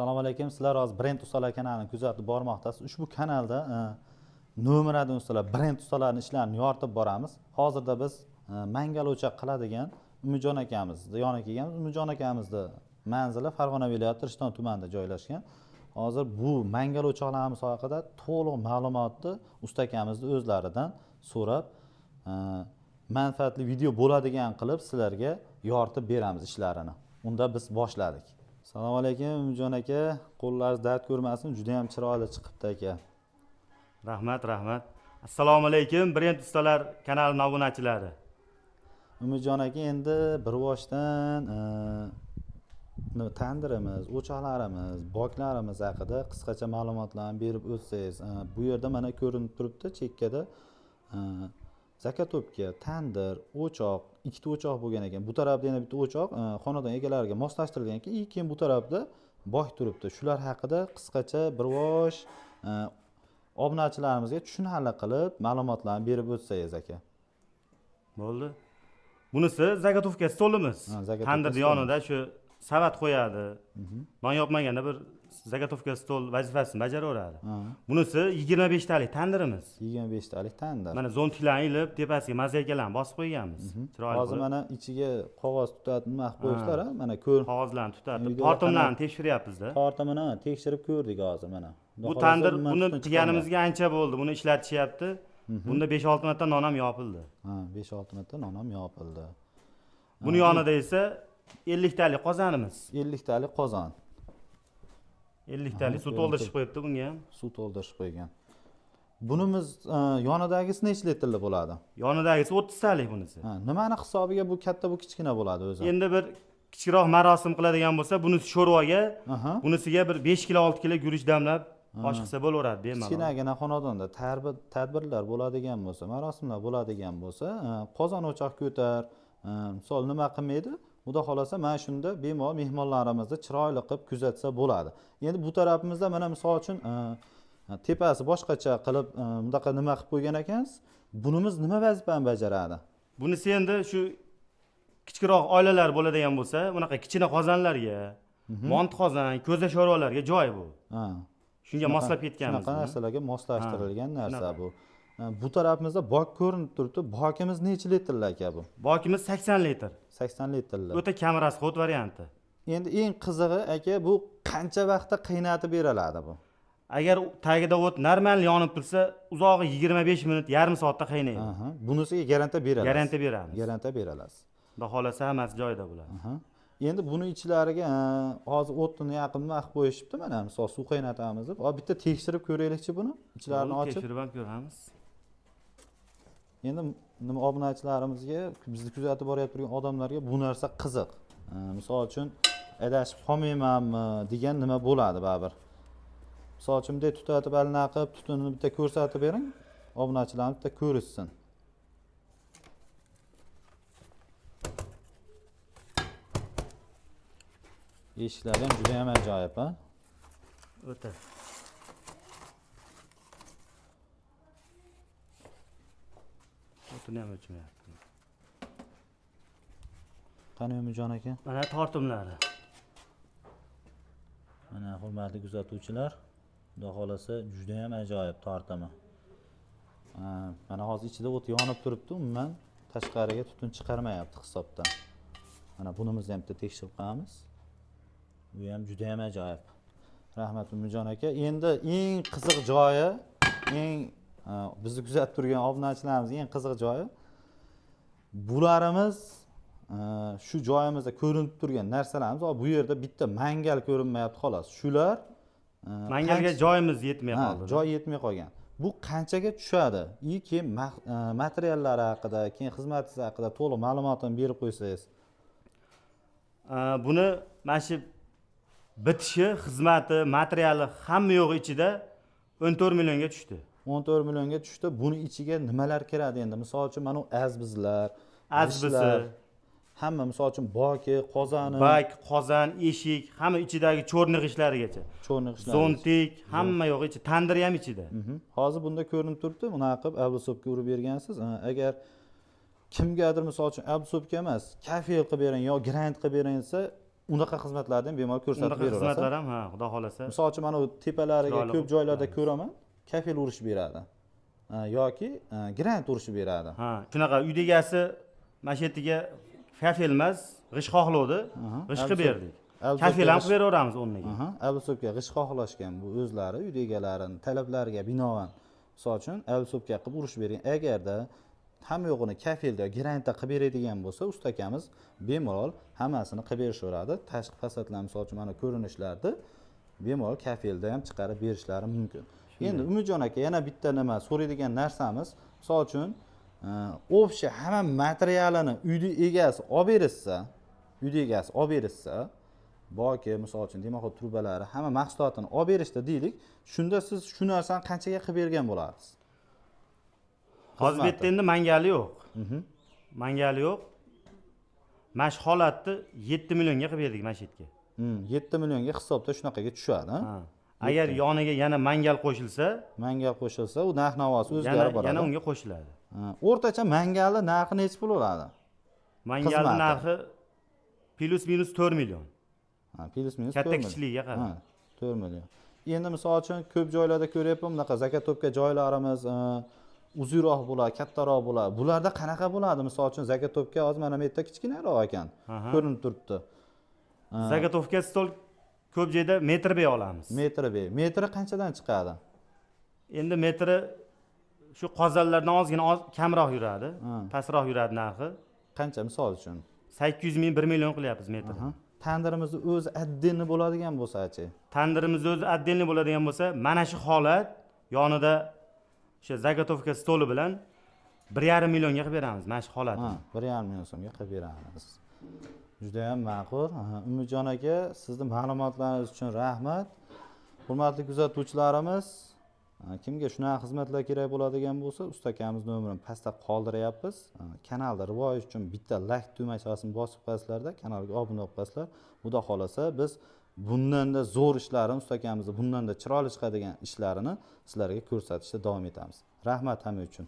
Assalomu alaykum. Sizlar hozir Brend ustalar kanalini kuzatib bormoqdasiz. Ushbu kanalda nomeradi ustalar, Brend ustalarining ishlarini yoritib boramiz. Hozirda biz mangal o'choq qiladigan Umidjon akamiz yoniga kelganmiz. Umidjon akamizni manzili Farg'ona viloyati Rishton tumanida joylashgan. Hozir bu mangal o'choqlarimiz haqida to'liq ma'lumotni usta akamizni o'zlaridan so'rab, manfaatli video bo'ladigan qilib sizlarga yoritib beramiz ishlarini. Unda biz boshladik. Assalomu alaykum Umidjon aka, qo'llaringiz dard ko'rmasin, juda ham chiroyli chiqibdi aka. Rahmat. Assalomu alaykum Brend ustalar kanalining obunachilari. Umidjon aka, endi bir boshdan tandirimiz, o'choqlarimiz, boklarimiz haqida qisqacha ma'lumotlarni berib o'tsangiz. Bu yerda mana ko'rinib turibdi chekkada zakatopka, tandir, o'choq, ikkita o'choq bo'lgan ekan. Bu tarafda yana bitta o'choq xonadon egalariga moslashtirilgan ekan. Keyin bu tarafda bok turibdi. Shular haqida qisqacha bir bosh obunachilarimizga tushunarli qilib ma'lumotlarni berib o'tsangiz aka. Bo'ldi. Bunisi zagatovka stolimiz. Tandir yonida shu savat qo'yadi. Non yopmaganda bir zagatovka stol vazifasini bajaraveradi. Bunisi 25 talik tandirimiz. 25 talik tandir. Mana zontiklarni ilib, tepasiga mazaykalarni bosib qo'yganmiz. Chiroyli. Hozir mana ichiga qog'oz tutadi, nima qilib qo'yishlar, mana ko'r qog'ozlarni tutadi. Tortimlarni tekshiryapmiz-da. Tortimini tekshirib ko'rdik hozir mana. Bu tandir buni qilganimizga ancha bo'ldi. Buni ishlatishyapti. Bunda 5-6 marta non ham yopildi. 5-6 marta non ham yopildi. Buni yonida esa 50 talik qozonimiz. 50 talik qozon. 50 talik suv to'ldirishib qo'yibdi bunga ham. Suv to'ldirishib qo'ygan. Bunimiz yonidagisi necha litrli bo'ladi? Yonidagisi 30 talik bunisi. Nimani hisobiga bu katta, bu kichkina bo'ladi o'zi? Endi bir kichikroq marosim qiladigan bo'lsa, bunisi sho'rvaga, bunisiga bir 5 kg 6 kg guruch damlab osh qilsa bo'laveradi, bemalol. Kichkinagina xonadonda tadbirlar bo'ladigan bo'lsa, marosimlar bo'ladigan bo'lsa, qozon o'choq ko'tar, misol nima qilmaydi? Xudo xolasa mana shunda bemalol mehmonlarimizni chiroyli qilib kuzatsa bo'ladi. Endi bu tarafimizda mana misol uchun tepasi boshqacha qilib bunaqa nima qilib qo'ygan ekansiz. Bunimiz nima vazifani bajaradi? Bunisi endi shu kichikroq oilalar bo'ladigan bo'lsa, bunaqa kichkina qozonlarga, mont qozon, ko'za sho'rvalarga joy bu. Shunga moslab ketganmiz. Shunaqa narsalarga moslashtirilgan narsa bu. Bu tarafimizda bok ko'rinib turibdi. Bokimiz necha litrli aka bu? Bokimiz 80 litr. 80 litrli. O'ta kam rasxod varianti. Endi eng qizig'i aka, bu qancha vaqtda qaynatib beriladi bu? Agar tagida o't normal yonib tursa, uzog'i 25 minut, yarim soatda qaynaydi. Bunisiga garantiya beramiz. Garantiya beramiz. Garantiya beramiz. Xudo xolasa hammasi joyida bo'ladi. Endi buni ichlariga hozir o'tni yaqin nima qilib qo'yishibdi, mana misol suv qaynatamiz deb. Hozir bitta tekshirib ko'raylikchi buni, ichlarini ochib. Tekshirib ham ko'ramiz. Endi nima obunachilarimizga, bizni kuzatib borayotib turgan odamlarga bu narsa qiziq. Misol uchun adashib qolmaymanmi degan nima bo'ladi baribir. Misol uchun bunday tutatib alina qilib, tutunini bitta ko'rsatib bering, obunachilarimiz bitta ko'rishsin. Eshiklari ham juda ham ajoyib, ha? O'ta. O'tini ham o'chmayapti. Qani Umidjon aka? Mana tortimlari. Mana hurmatli kuzatuvchilar, xudo xolasa juda ham ajoyib tortimi. Mana hozir ichida o't yonib turibdi, umuman tashqariga tutun chiqarmayapti hisobdan. Mana bunimizni ham bitta tekshirib qo'yamiz. Bu ham juda ham ajoyib. Rahmat Umidjon aka. Endi eng qiziq joyi, bizni kuzatib turgan obunachilarimizning eng qiziq joyi bularimiz shu joyimizda ko'rinib turgan narsalarimiz, bu yerda bitta mangal ko'rinmayapti xolos. Shular mangalga joyimiz yetmay qoldi. Joy yetmay qolgan. Bu qanchaga tushadi? Keyin materiallari haqida, keyin xizmatingiz haqida to'liq ma'lumotni berib qo'ysangiz. Buni mana shu bitishi, xizmati, materiali hamma yo'q ichida 14 millionga tushdi. 14 millionga tushdi. Buni ichiga nimalar kiradi endi? Misol uchun mana azbizlar, hamma misol uchun boki, qozoni, qozon, eshik, hamma ichidagi cho'rniq ishlarigacha. Zontik, hamma yo'q ichi, tandir ham ichida. Hozir bunda ko'rinib turibdi, bunaqa qilib ablusopga urib bergansiz. Agar kimgadir misol uchun ablusopga emas, kafel qilib bering yo grant qilib bering desa, unaqa xizmatlarni ham bemalol ko'rsatib Unaqa beraverasiz. xizmatlar ham, ha, xudo xolasa. Misol uchun mana bu tepalariga Chiroyli ko'p qilib joylarda qilamiz. ko'raman, kafel urishib beradi. Yoki grant urishib beradi. Ha, shunaqa uyda egasi mana shu yerga kafel emas, g'ish xohlovdi, g'ish qilib berdik. Kafel ham qilib beraveramiz o'rniga. Avlsopga g'ish xohlashgan bu o'zlari uyda egalarining talablariga binoan misol uchun avlsopga qilib urishib bergan. Agarda hamma yo'g'ini kafelda, grantda qilib beradigan bo'lsa, usta akamiz bemalol hammasini qilib berishaveradi. Tashqi fasadlar misol uchun mana ko'rinishlarni bemalol kafelda ham chiqarib berishlari mumkin. Endi Umidjon aka yana bitta nima so'raydigan narsamiz, misol uchun общий hamma materialini uyda egasi olib berishsa, uyda egasi olib berishsa, boki misol uchun demoqol trubalari hamma mahsulotini olib berishdi deylik, shunda siz shu narsani qanchaga qilib bergan bo'lardingiz? Hozir bu yerda endi mangali yo'q. Mangali yo'q. Mana shu holatni 7 millionga qilib berdik mana shu yerga. 7 millionga hisobda shunaqaga tushadi. Agar yoniga yana mangal qo'shilsa, u narx-navosi o'zgarib boradi. Yana unga qo'shiladi. O'rtacha mangalni narxi necha pul bo'ladi? Mangalning narxi plus minus 4 million. Plus minus 4 million. Katta kichligiga qarab. 4 million. Endi misol uchun ko'p joylarda ko'ryapman, bunaqa zakatopka joylarimiz uzunroq bo'ladi, kattaroq bo'ladi. Bularda qanaqa bo'ladi? Misol uchun zakatopka hozir mana bu yerda kichkinaroq ekan. Ko'rinib turibdi. Zagatovka stol ko'p joyda metr bey olamiz. Metri qanchadan chiqadi? Endi metri shu qozonlardan ozgina kamroq yuradi, pastroq yuradi narxi. Qancha misol uchun? 800 ming 1 million qilyapmiz metr. Tandirimizni o'zi отдельно bo'ladigan bo'lsa-chi? Tandirimiz o'zi отдельно bo'ladigan bo'lsa, mana shu holat yonida o'sha zagatovka stoli bilan 1,5 millionga qilib beramiz mana shu holatni. 1,5 million so'mga qilib beramiz. Juda ham ma'qul. Umidjon aka, sizning ma'lumotlaringiz uchun rahmat. Hurmatli kuzatuvchilarimiz, kimga shunaqa xizmatlar kerak bo'ladigan bo'lsa, usta akamiz nomerini pastda qoldiryapmiz. Kanalda rivoyat uchun bitta like tugmachasini bosib qo'yasizlarda, kanalga obuna bo'lib qo'yasizlar. Xudo xolasa biz bundanda zo'r ishlarini, usta akamizni bundanda chiroyli chiqadigan ishlarini sizlarga ko'rsatishda davom etamiz. Rahmat hamma uchun.